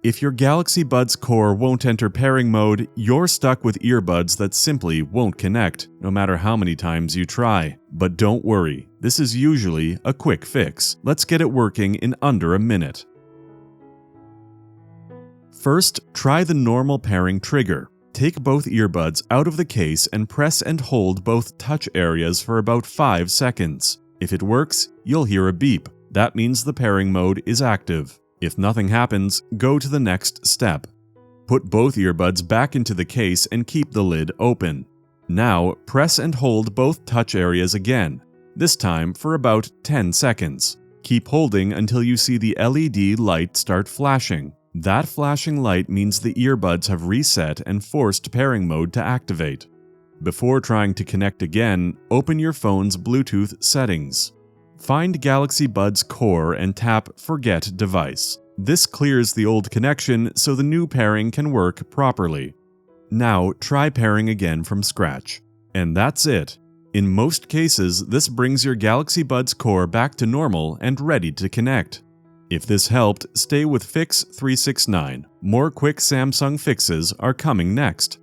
If your Galaxy Buds Core won't enter pairing mode, you're stuck with earbuds that simply won't connect, no matter how many times you try. But don't worry, this is usually a quick fix. Let's get it working in under a minute. First, try the normal pairing trigger. Take both earbuds out of the case and press and hold both touch areas for about 5 seconds. If it works, you'll hear a beep. That means the pairing mode is active. If nothing happens, go to the next step. Put both earbuds back into the case and keep the lid open. Now, press and hold both touch areas again, this time for about 10 seconds. Keep holding until you see the LED light start flashing. That flashing light means the earbuds have reset and forced pairing mode to activate. Before trying to connect again, open your phone's Bluetooth settings. Find Galaxy Buds Core and tap Forget Device. This clears the old connection so the new pairing can work properly. Now try pairing again from scratch. And that's it. In most cases, this brings your Galaxy Buds Core back to normal and ready to connect. If this helped, stay with Fix 369. More quick Samsung fixes are coming next.